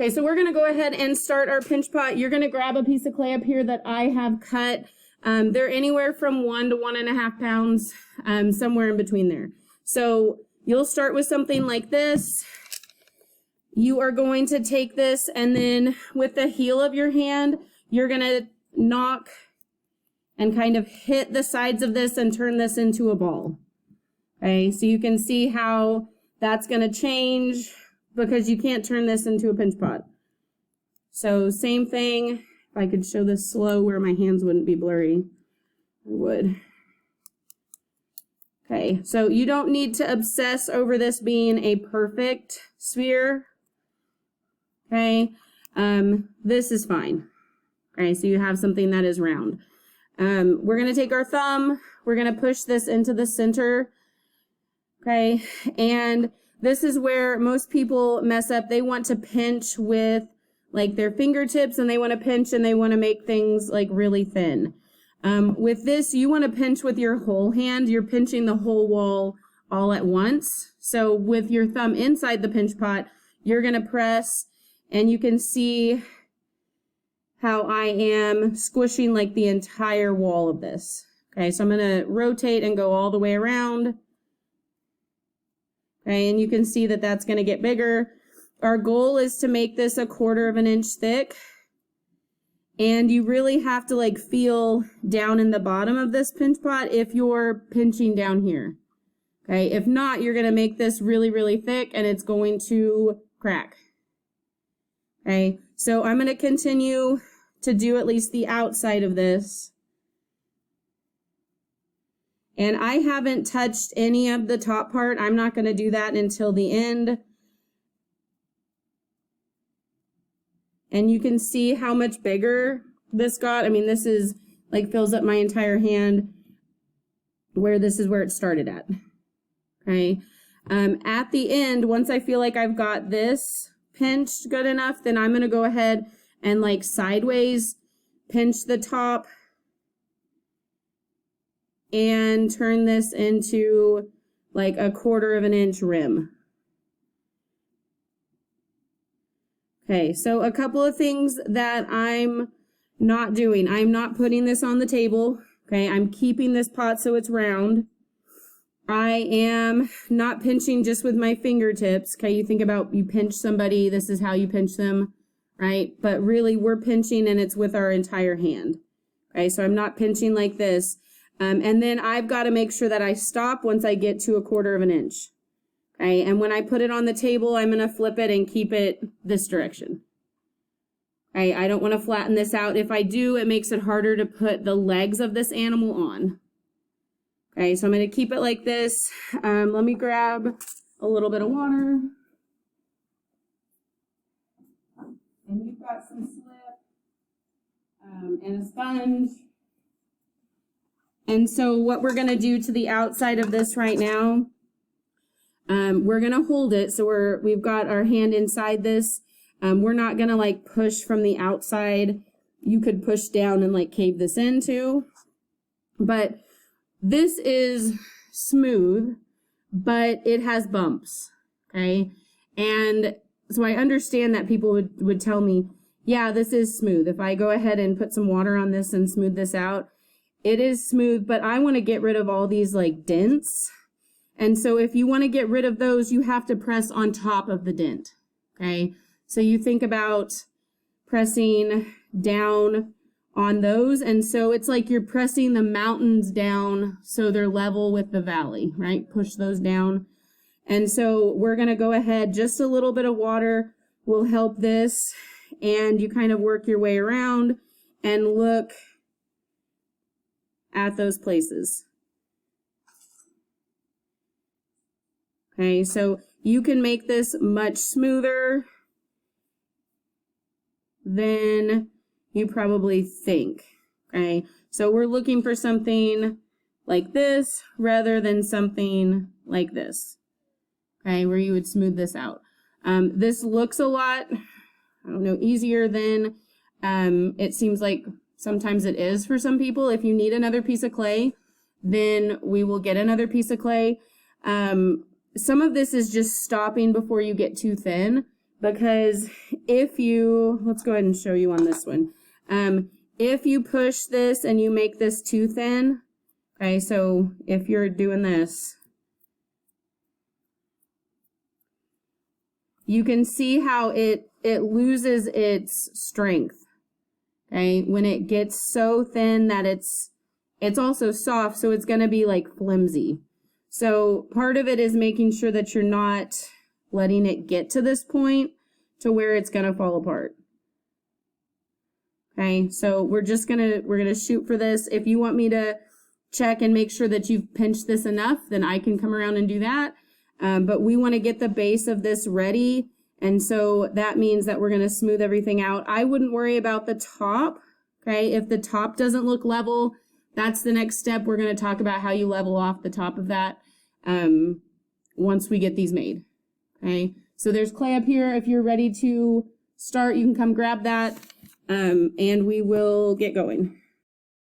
Okay, so we're gonna go ahead and start our pinch pot. You're gonna grab a piece of clay up here that I have cut. They're anywhere from 1 to 1.5 pounds, somewhere in between there. So you'll start with something like this. You are going to take this and then with the heel of your hand, you're gonna knock and kind of hit the sides of this and turn this into a ball. Okay, so you can see how that's gonna change because you can't turn this into a pinch pot. So same thing, if I could show this slow where my hands wouldn't be blurry, I would. Okay, so you don't need to obsess over this being a perfect sphere. Okay, this is fine. Okay, so you have something that is round. We're gonna take our thumb, we're gonna push this into the center. Okay, and this is where most people mess up. They want to pinch with like their fingertips and they want to pinch and they want to make things like really thin. With this, you want to pinch with your whole hand. You're pinching the whole wall all at once. So with your thumb inside the pinch pot, you're going to press and you can see how I am squishing like the entire wall of this. Okay, so I'm going to rotate and go all the way around. Okay, and you can see that that's going to get bigger. Our goal is to make this 1/4 inch thick. And you really have to like feel down in the bottom of this pinch pot if you're pinching down here. Okay, if not, you're going to make this really, really thick and it's going to crack. Okay, so I'm going to continue to do at least the outside of this. And I haven't touched any of the top part. I'm not going to do that until the end. And you can see how much bigger this got. I mean, this is like fills up my entire hand where this is where it started at. Okay. At the end, once I feel like I've got this pinched good enough, then I'm going to go ahead and like sideways pinch the top and turn this into like 1/4 inch rim. Okay, so a couple of things that I'm not doing. I'm not putting this on the table. Okay, I'm keeping this pot so it's round. I am not pinching just with my fingertips. Okay, you think about you pinch somebody, this is how you pinch them, right? But really we're pinching and it's with our entire hand. Okay, so I'm not pinching like this. And then I've got to make sure that I stop once I get to 1/4 inch. Okay, and when I put it on the table, I'm going to flip it and keep it this direction. Okay, I don't want to flatten this out. If I do, it makes it harder to put the legs of this animal on. Okay, so I'm going to keep it like this. Let me grab a little bit of water. And you've got some slip and a sponge. And so what we're going to do to the outside of this right now, we're going to hold it. So we've got our hand inside this. We're not going to like push from the outside. You could push down and like cave this into. But this is smooth, but it has bumps. Okay. And so I understand that people would tell me, yeah, this is smooth. If I go ahead and put some water on this and smooth this out, it is smooth, but I want to get rid of all these like dents. And so if you want to get rid of those, you have to press on top of the dent. Okay. So you think about pressing down on those. And so it's like you're pressing the mountains down so they're level with the valley, right? Push those down. And so we're going to go ahead, just a little bit of water will help this. And you kind of work your way around and look at those places. Okay, so you can make this much smoother than you probably think. Okay, so we're looking for something like this rather than something like this. Okay, where you would smooth this out. This looks a lot, I don't know, easier than it seems like sometimes it is for some people. If you need another piece of clay, then we will get another piece of clay. Some of this is just stopping before you get too thin, because if you, let's go ahead and show you on this one. If you push this and you make this too thin, okay, so if you're doing this, you can see how it loses its strength, okay, when it gets so thin that it's also soft, so it's going to be like flimsy. So part of it is making sure that you're not letting it get to this point to where it's going to fall apart. Okay, so we're gonna shoot for this. If you want me to check and make sure that you've pinched this enough, then I can come around and do that. But we want to get the base of this ready, and so that means that we're gonna smooth everything out. I wouldn't worry about the top. Okay, if the top doesn't look level, that's the next step. We're gonna talk about how you level off the top of that once we get these made. Okay, so there's clay up here. If you're ready to start, you can come grab that. And we will get going.